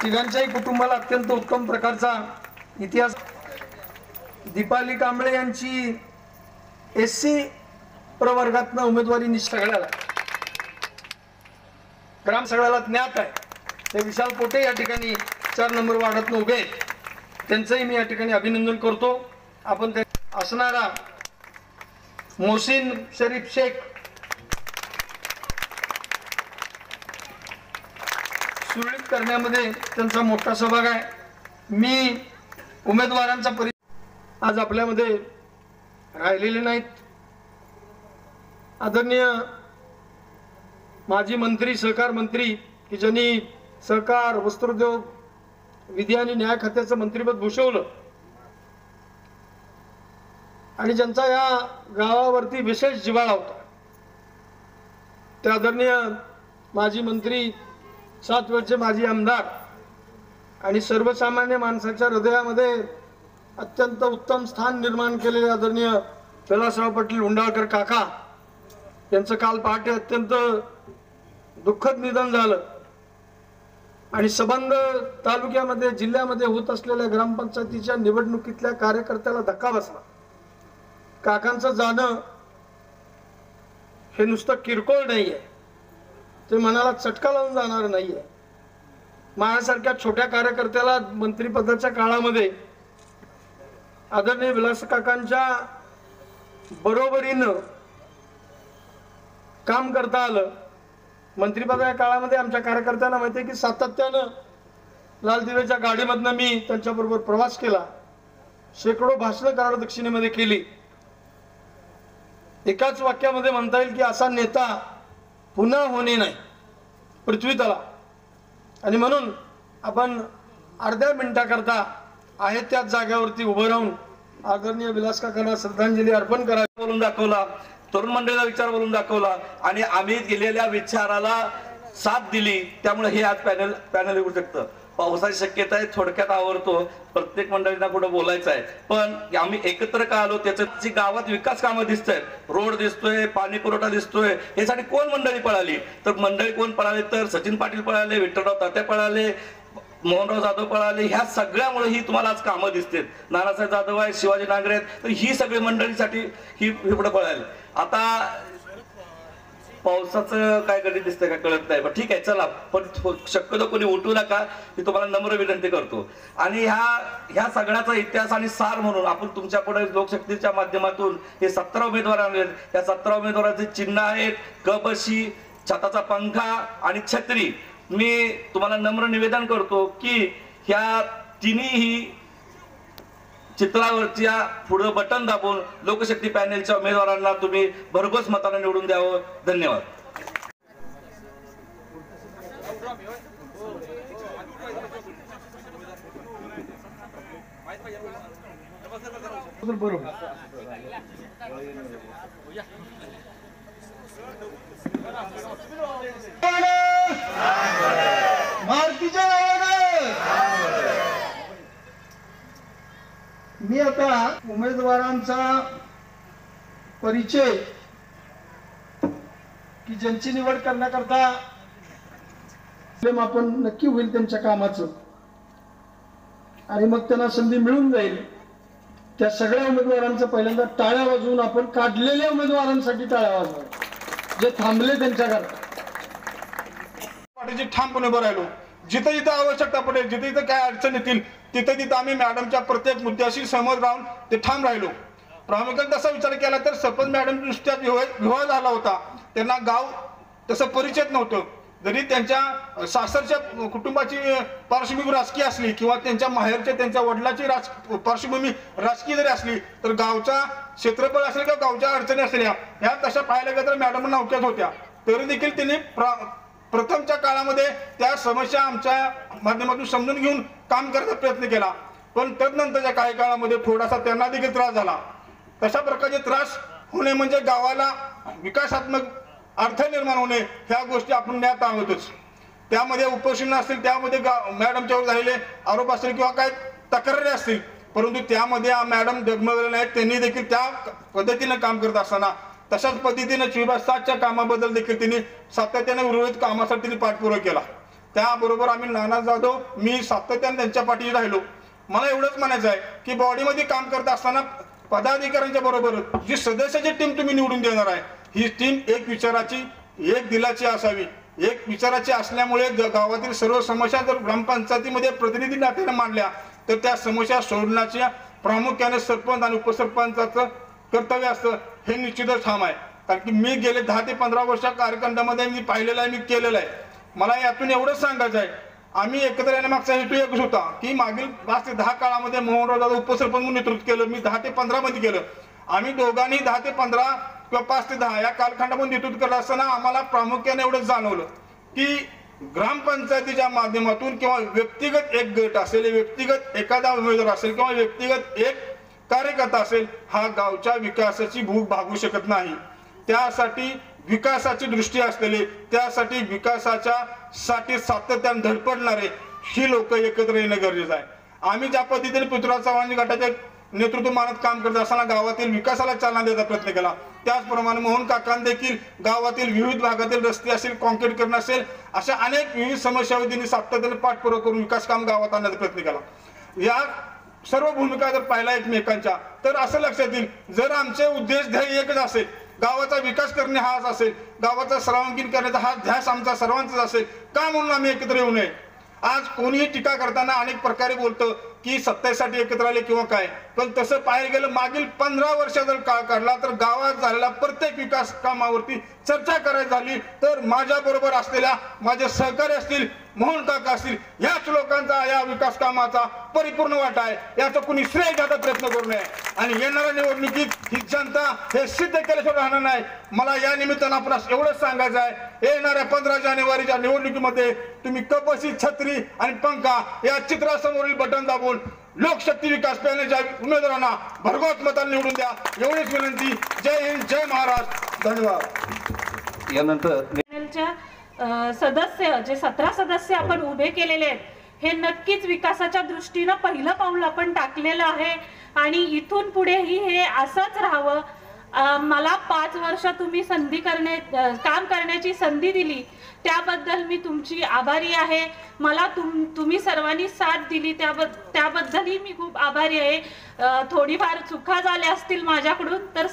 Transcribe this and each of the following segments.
तिघांच्याही कुटुंबाला अत्यंत उत्तम प्रकारचा इतिहास। दीपाली कांबळे यांची एससी प्रवर्गातनं उमेदवारी निश्चित ग्राम सगळ्याला ज्ञात आहे। ते विशाल पोटे या ठिकाणी 4 नंबर वार्डातनं उभे आहेत, त्यांचंही मी या ठिकाणी अभिनंदन करतो। आपण असणारा मोहसिन शरीफ शेख सुरळीत करण्यामध्ये त्यांचा मोठा सहभाग आहे। मी उमेदवारांचा परिचय आज आपल्यामध्ये राहिलेले नाहीत। आदरणीय माजी मंत्री सहकार मंत्री की ज्यांनी सहकार वस्त्रोद्योग विधी आणि न्याय खात्याचं मंत्रिपद भूषवलं आणि ज्यांचा या गावावरती विशेष जिव्हाळा होता, ते आदरणीय माजी मंत्री 7 वर्षे माजी आमदार आणि सर्वसामान्य माणसाच्या हृदयामध्ये अत्यंत उत्तम स्थान निर्माण केलेले आदरणीय विलासराव पाटील हुंडाळकर काका यांचं काल पहाटे अत्यंत दुःखद निधन झालं आणि संबंध तालुक्यामध्ये जिल्ह्यामध्ये होत असलेल्या ग्रामपंचायतीच्या निवडणुकीतल्या कार्यकर्त्याला धक्का बसला। काकांचं जाणं हे नुसतं किरकोळ नाहीये, ते मनाला चटका लावून जाणार नाहीये। माझ्यासारख्या छोट्या कार्यकर्त्याला मंत्रिपदाच्या काळामध्ये आदरणीय विलास काकांच्या बरोबरीनं काम करता आलं। मंत्रिपदाच्या काळामध्ये आमच्या कार्यकर्त्यांना माहिती आहे की सातत्यानं लालदिव्याच्या गाडीमधनं मी त्यांच्याबरोबर प्रवास केला, शेकडो भाषणं कराड दक्षिणेमध्ये केली। एकाच वाक्यामध्ये म्हणता येईल की असा नेता पुन्हा होणे नाही पृथ्वी तला। आणि म्हणून आपण अर्ध्या मिनिटाकरता आहे त्याच जागेवरती उभं राहून आदरणीय विलास काकांना श्रद्धांजली अर्पण करावी बोलून दाखवला, तरुण मंडळीचा विचार बोलून दाखवला आणि आम्ही गेलेल्या विचाराला साथ दिली, त्यामुळे हे आज पॅनल येऊ शकतं। पावसाची शक्यता आहे, थोडक्यात आवरतो, प्रत्येक मंडळींना कुठं बोलायचं आहे, पण आम्ही एकत्र का आलो त्याची गावात विकास कामं दिसतायत, रोड दिसतोय, पाणी पुरवठा दिसतोय, यासाठी कोण मंडळी पळाली तर मंडळी कोण पळाले तर सचिन पाटील पळाले, विठ्ठलराव तात्या पळाले, मोहनराव जाधव पळाले। ह्या सगळ्यामुळे ही तुम्हाला आज कामं दिसतात। नानासाहेब जाधव आहे, शिवाजी नांगरे आहेत, तर ही सगळी मंडळीसाठी ही पुढे पळाली। आता पावसाचं काय गणित दिसतंय का कळत नाही, पण ठीक आहे चला, पण शक्यतो कोणी उठू नका ही तुम्हाला नम्र विनंती करतो। आणि ह्या सगळ्याचा इतिहास आणि सार म्हणून आपण तुमच्या पुढे लोकशक्तीच्या माध्यमातून हे 17 उमेदवार आणले। या 17 उमेदवारांचे चिन्ह आहेत कबशी, छताचा पंखा आणि छत्री। मी तुम्हाला नम्र निवेदन करतो की ह्या तिन्ही चित्रावरच्या पुढे बटन दाबून लोकशक्ती पॅनेलच्या उमेदवारांना तुम्ही भरघोस मताने निवडून द्यावं। धन्यवाद। मी आता उमेदवारांचा परिचय की ज्यांची निवड करण्याकरता आपण नक्की होईल त्यांच्या कामाचं आणि मग त्यांना संधी मिळून जाईल, त्या सगळ्या उमेदवारांचं पहिल्यांदा टाळ्या वाजवून आपण काढलेल्या उमेदवारांसाठी टाळ्या वाजवा, जे थांबले त्यांच्याकरता पाठीशी ठामपणे उभं राहिलो। जिथे जिथे आवश्यकता पडेल, जिथे जिथे काय अडचण येतील तिथे तिथे आम्ही मॅडमच्या प्रत्येक मुद्द्याशी सहमत राहून ते ठाम राहिलो। प्रामुख्याने तसा विचार केला तर सरपंच मॅडम दृष्ट्या विवाह झाला होता, त्यांना गाव तसं परिचित नव्हतं। जरी त्यांच्या सासरच्या कुटुंबाची पार्श्वभूमी राजकीय असली किंवा त्यांच्या माहेरच्या त्यांच्या वडिलाची पार्श्वभूमी राजकीय जरी असली तर गावचा क्षेत्रफळ असेल किंवा गावच्या अडचणी असल्या ह्या तशा पाहायला गेलं तर मॅडम नौक्यात होत्या, तरी देखील त्यांनी प्रथमच्या काळामध्ये त्या समस्या आमच्या माध्यमातून समजून घेऊन काम करण्याचा प्रयत्न केला, पण तदनंतरच्या काही काळामध्ये थोडासा त्यांना देखील त्रास झाला. तशा प्रकारचे त्रास होणे म्हणजे गावाला विकासात्मक अर्थ निर्माण होणे, ह्या गोष्टी आपण ज्ञात आहोतच. त्यामध्ये उपोषण असतील, त्यामध्ये मॅडमच्यावर झालेले आरोप असतील किंवा काय तक्रारी असतील, परंतु त्यामध्ये मॅडम डगमगले नाहीत. त्यांनी देखील त्या पद्धतीने काम करत असताना तशाच पद्धतीने 24/7च्या कामाबद्दल देखील त्यांनी सातत्याने उर्वरित कामासाठी त्यांनी पाठपुरावा केला. त्याबरोबर आम्ही नाना जाधव मी सातत्याने त्यांच्या पाठीशी राहिलो. मला एवढंच म्हणायचं आहे की बॉडीमध्ये काम करत असताना पदाधिकाऱ्यांच्या बरोबर जी सदस्याची टीम तुम्ही निवडून देणार आहे, ही टीम एक विचाराची, एक दिलाची असावी. एक विचाराची असल्यामुळे गावातील सर्व समस्या जर ग्रामपंचायतीमध्ये प्रतिनिधी नात्याने मांडल्या तर त्या समस्या सोडण्याच्या प्रामुख्याने सरपंच आणि उपसरपंचाचं कर्तव्य असतं, हे निश्चितच ठाम आहे. कारण की मी गेले 10 ते 15 वर्षा कार्यकांडामध्ये मी पाहिलेलं आहे, मी केलेलं आहे. मला यातून एवढंच सांगायचं आहे, आम्ही एकत्र येण्यामागचा हेतू एकच होता की मागील 5 ते 10 काळामध्ये मोहनराव जाधव उपसरपंच म्हणून नेतृत्व केलं, मी 10 ते 15 मध्ये केलं. आम्ही दोघांनी 10 ते 15 किंवा 5 ते 10 या कालखंडामध्ये नेतृत्व करत असताना आम्हाला प्रामुख्याने एवढंच जाणवलं की ग्रामपंचायतीच्या माध्यमातून किंवा व्यक्तिगत एक गट असेल, व्यक्तिगत एखादा उमेदवार असेल किंवा व्यक्तिगत एक कार्यकर्ता असेल, हा गावच्या विकासाची भूक भागू शकत नाही. त्यासाठी विकासाची दृष्टी असलेले, त्यासाठी विकासाच्या साठी सातत्याने धडपडणारे ही लोक एकत्र येणं गरजेचं आहे. आम्ही ज्या पद्धतीने पृथ्वीराज चव्हाण गटाच्या नेतृत्व मानत काम करत असताना गावातील विकासाला चालना देण्याचा प्रयत्न केला, त्याचप्रमाणे मोहन काकांनी देखील गावातील विविध भागातील रस्ते असेल, कॉन्क्रीट करणं असेल, अशा अनेक विविध समस्यावर त्यांनी सातत्याने पाठपुरावा करून विकास काम गावात आणण्याचा प्रयत्न केला. या सर्व भूमिका जर पाहिला एकमेकांच्या तर असं लक्षात येईल, जर आमचे उद्देश ध्येय एकच असेल, गावाचा विकास करणे हाच असेल, गावाचा सर्वांगीण करण्याचा हा ध्यास आमचा सर्वांचाच असेल, का म्हणून आम्ही एकत्र येऊ नये. आज कोणीही टीका करताना अनेक प्रकारे बोलतं की सत्तेसाठी एकत्र आले किंवा काय, पण तसं पाहायला गेलं मागील 15 वर्ष जर काळ काढला तर गावात झालेल्या प्रत्येक विकास कामावरती चर्चा करायची झाली तर माझ्या बरोबर असलेल्या माझे सहकारी असतील, मोहन काका असतील, याच लोकांचा या विकास कामाचा परिपूर्ण वाटा आहे. याचा कुणी श्रेय घ्यायचा प्रयत्न करू नये आणि येणाऱ्या निवडणुकीत ही जनता हे सिद्ध केल्याशिवाय राहणार नाही. मला या निमित्तानं आपणास एवढंच सांगायचं आहे, येणाऱ्या 15 जानेवारीच्या निवडणुकीमध्ये तुम्ही कपशी, छत्री आणि पंखा या चित्रासमोरील बटन दाबून लोकशक्ती विकास पॅनलच्या उमेदवारांना भरघोस मतांनी निवडून द्या, एवढीच विनंती. जय हिंद, जय महाराष्ट्र, धन्यवाद. यानंतर पॅनलच्या सदस्य जे 17 सदस्य आपण उभे केलेले आहेत, हे नक्कीच विकासाच्या दृष्टीनं पहिलं पाऊल आपण टाकलेलं आहे आणि इथून पुढेही हे असंच राहावं. मला 5 वर्ष तुम्ही काम करण्याची संधी दिली, त्याबद्दल मी तुमची आभारी आहे. मला तुम्ही सर्वांनी साथ दिली त्याबद्दलही मी खूप आभारी आहे. थोडीफार चुका झाल्या असतील माझ्याकडून तर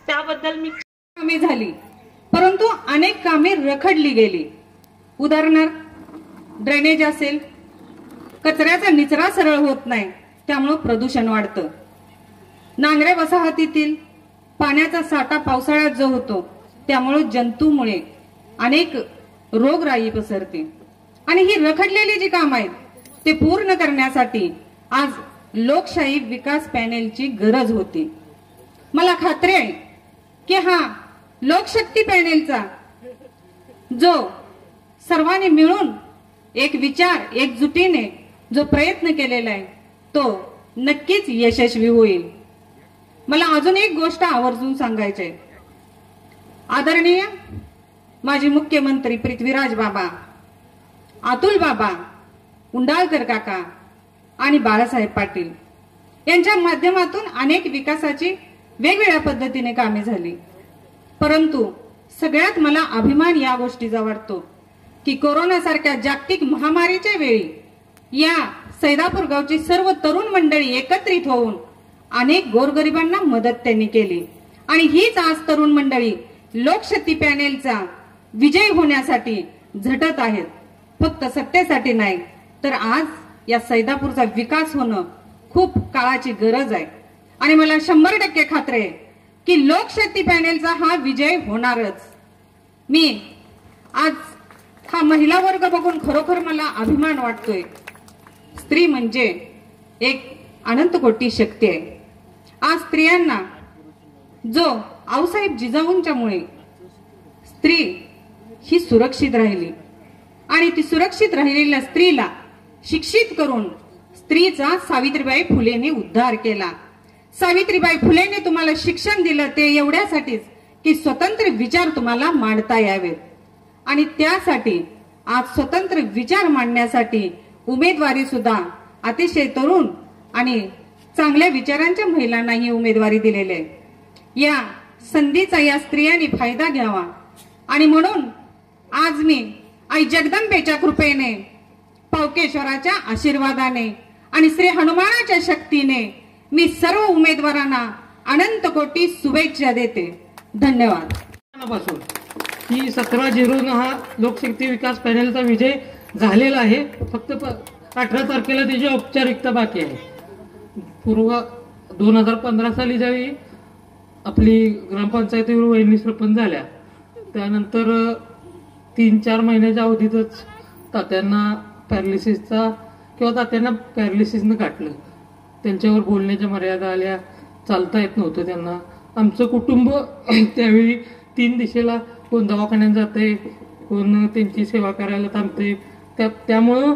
त्याबद्दल मी कामे झाली, परंतु अनेक कामे रखडली गेली. उदाहरणार्थ ड्रेनेज असेल, कचऱ्याचा निचरा सरळ होत नाही, त्यामुळे प्रदूषण वाढतं. नांगरे वसाहतीतील पाण्याचा साठा पावसाळ्यात जो होतो त्यामुळे जंतूमुळे अनेक रोगराई पसरते आणि ही रखडलेली जी काम आहेत ते पूर्ण करण्यासाठी आज लोकशाही विकास पॅनेलची गरज होती. मला खात्री आहे की हा लोकशक्ती पॅनेलचा जो सर्वांनी मिळून एक विचार एकजुटीने जो प्रयत्न केलेला आहे तो नक्कीच यशस्वी होईल. मला अजून एक गोष्ट आवर्जून सांगायची आहे. आदरणीय माजी मुख्यमंत्री पृथ्वीराज बाबा, अतुल बाबा, उंडाळकर काका आणि बाळासाहेब पाटील यांच्या माध्यमातून अनेक विकासाची वेगवेगळ्या पद्धतीने कामे झाली, परंतु सगळ्यात मला अभिमान या गोष्टीचा वाटतो की कोरोना सारख्या जागतिक महामारीच्या वेळी या सैदापूर गावची सर्व तरुण मंडळी एकत्रित होऊन अनेक गोरगरिबांना मदत त्यांनी केली आणि हीच आज तरुण मंडळी लोकशक्ती पॅनेलचा विजय होण्यासाठी झटत आहेत. फक्त सत्तेसाठी नाही तर आज या सैदापूरचा विकास होणं खूप काळाची गरज आहे आणि मला 100% खात्री आहे की लोकशक्ती पॅनेलचा हा विजय होणारच. मी आज हा महिला वर्ग बघून खरोखर मला अभिमान वाटतोय. स्त्री म्हणजे एक अनंत कोटी शक्ती आहे. आज स्त्रियांना जो आऊसाहेब जिजाऊंच्यामुळे स्त्री ही सुरक्षित राहिली, आणि ती सुरक्षित राहिलेल्या स्त्रीला शिक्षित करून स्त्रीचा सावित्रीबाई फुलेने उद्धार केला. सावित्रीबाई फुलेने तुम्हाला शिक्षण दिलं ते एवढ्यासाठीच की स्वतंत्र विचार तुम्हाला मांडता यावेत. आणि त्यासाठी आज स्वतंत्र विचार मांडण्यासाठी उमेदवारी सुद्धा अतिशय तरुण आणि चांगल्या विचारांच्या महिलांनाही उमेदवारी दिलेली आहे. या संधीचा या स्त्रियांनी फायदा घ्यावा. आणि म्हणून आज मी आई जगदंबेच्या कृपेने, पावकेश्वराच्या आशीर्वादाने आणि श्री हनुमानाच्या शक्तीने मी सर्व उमेदवारांना अनंत कोटी शुभेच्छा देते. धन्यवाद. की 17-0 हा लोकशक्ती विकास पॅनेलचा विजय झालेला आहे. फक्त 18 तारखेला त्याची औपचारिकता बाकी आहे. पूर्व 2015 साली ज्यावेळी आपली ग्रामपंचायतीवर वहिनी सरपंच झाल्या त्यानंतर 3-4 महिन्याच्या अवधीतच तात्यांना पॅरालिसिसचा किंवा तात्यांना पॅरालिसिसनं गाठलं. त्यांच्यावर बोलण्याच्या मर्यादा आल्या, चालता येत नव्हतं त्यांना. आमचं कुटुंब त्यावेळी 3 दिशेला कोण दवाखान्यात जाते, कोण त्यांची सेवा करायला थांबते. त्यामुळं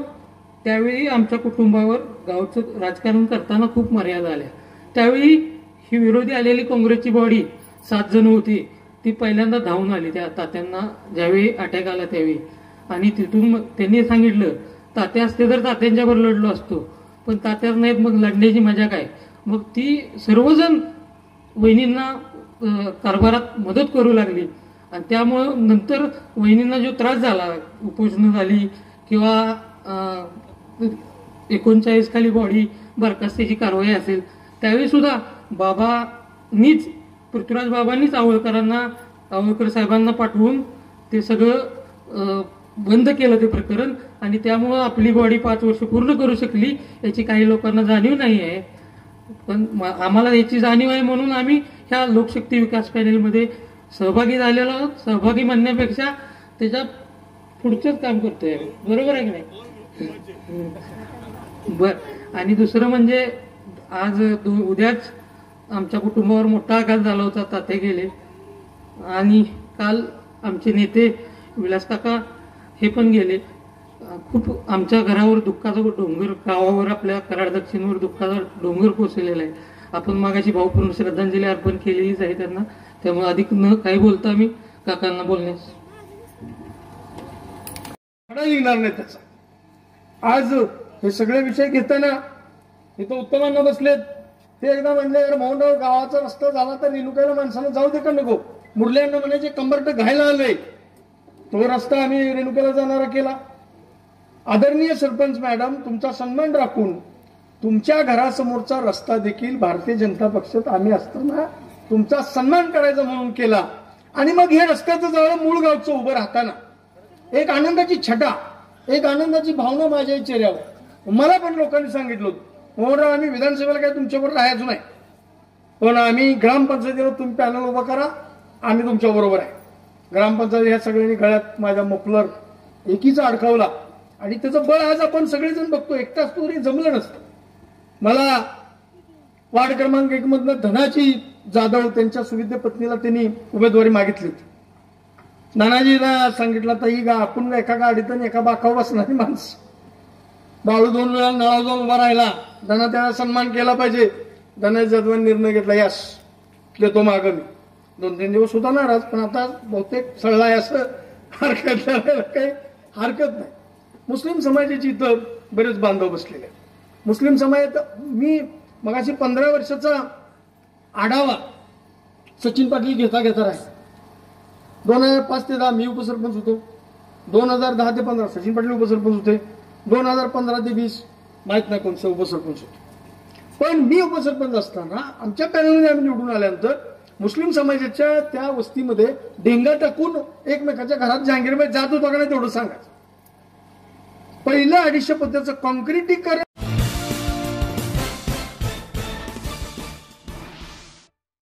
त्यावेळी आमच्या कुटुंबावर गावचं राजकारण करताना खूप मर्यादा आल्या. त्यावेळी ही विरोधी आलेली काँग्रेसची बॉडी 7 जण होती, ती पहिल्यांदा धावून आली त्या तात्यांना ज्यावेळी अटॅक आला त्यावेळी. आणि तिथून त्यांनी सांगितलं तात्या असते तर तात्यांच्यावर लढलो असतो, पण तात्या नाहीत, मग लढण्याची मजा काय. मग ती सर्वजण वहिनींना कारभारात मदत करू लागली. आणि त्यामुळं नंतर वहिनींना जो त्रास झाला, उपोषणं झाली किंवा 39 खाली बॉडी बरखास्तीची कारवाई असेल, त्यावेळी सुद्धा पृथ्वीराज बाबांनीच आवळकर साहेबांना पाठवून ते सगळं बंद केलं ते प्रकरण. आणि त्यामुळं आपली बॉडी 5 वर्ष पूर्ण करू शकली. याची काही लोकांना जाणीव नाही आहे, पण आम्हाला याची जाणीव आहे म्हणून आम्ही ह्या लोकशक्ती विकास पॅनेलमध्ये सहभागी झालेलो आहोत. सहभागी म्हणण्यापेक्षा त्याच्या पुढचंच काम करतोय. बरोबर आहे की नाही? बर. आणि दुसरं म्हणजे आज उद्याच आमच्या कुटुंबावर मोठा आघात झाला होता. तात्या गेले. आणि काल आमचे नेते विलास काका हे पण गेले. खूप आमच्या घरावर दुःखाचा डोंगर, गावावर आपल्या कराड दक्षिणवर दुःखाचा डोंगर कोसळलेला आहे. आपण मागाशी भावपूर्ण श्रद्धांजली अर्पण केलेलीच आहे त्यांना. त्यामुळे अधिक न काही बोलता मी काकांना बोलण्यास निघणार नाही त्याचा. आज हे सगळे विषय घेताना इथं उत्तमांना बसलेत, ते एकदा म्हणले यार मोहनराव गावाचा रस्ता झाला तर रेणुकाला माणसानं जाऊ दे का नको. मुरल्यांना म्हणायचे कंबरट घायला आलंय, तो रस्ता आम्ही रेणुकाला जाणारा केला. आदरणीय सरपंच मॅडम, तुमचा सन्मान राखून तुमच्या घरासमोरचा रस्ता देखील भारतीय जनता पक्षात आम्ही असताना तुमचा सन्मान करायचा म्हणून केला. आणि मग हे रस्त्याचं जवळ मूळ गावचं उभं राहताना एक आनंदाची छटा, एक आनंदाची भावना माझ्या चेहऱ्यावर. मला पण लोकांनी सांगितलं होतं मोहनराव आम्ही विधानसभेला काय तुमच्याबरोबर राहायचो नाही, पण आम्ही ग्रामपंचायतीवर तुम्ही पॅनल उभा करा, आम्ही तुमच्या बरोबर आहे. ग्रामपंचायत ह्या सगळ्यांनी गळ्यात माझ्या मफलर एकीचा अडकवला. आणि त्याचं बळ आज आपण सगळेजण बघतो. एकटाच तरी जमलं नसतं. मला वार्ड क्रमांक 1 मधनं धनाजी जाधव त्यांच्या सुविद्य पत्नीला त्यांनी उमेदवारी मागितली होती. नानाजीला सांगितलं तर आपण एका गाडीत आणि एका बाकावर बसणारी माणसं. बाळू 2 वेळा नळा जाऊन उभा राहिला. धना त्याला सन्मान केला पाहिजे. धनाजी जाधवांनी निर्णय घेतला, यस देतो मागं मी. 2-3 दिवस होता नाराज, पण आता बहुतेक सळला आहे असं हरकत काही हरकत नाही. मुस्लिम समाजाची इथं बरेच बांधव बसलेले. मुस्लिम समाजात मी मगाशी 15 वर्षाचा आढावा सचिन पाटील घेता राहील. 2005 ते 10 मी उपसरपंच होतो. 2010 ते 15 सचिन पाटील उपसरपंच होते. 2015 ते 20 माहित नाही कोणतं उपसरपंच होते. पण मी उपसरपंच असताना आमच्या पॅनलने आम्ही निवडून आल्यानंतर मुस्लिम समाजाच्या त्या वस्तीमध्ये डेंगा टाकून एकमेकाच्या घरात जहांगीरबाई जात होता का नाही तेवढं सांगायचं. पहिलं 250 पत्त्याचं कॉन्क्रिटीकरण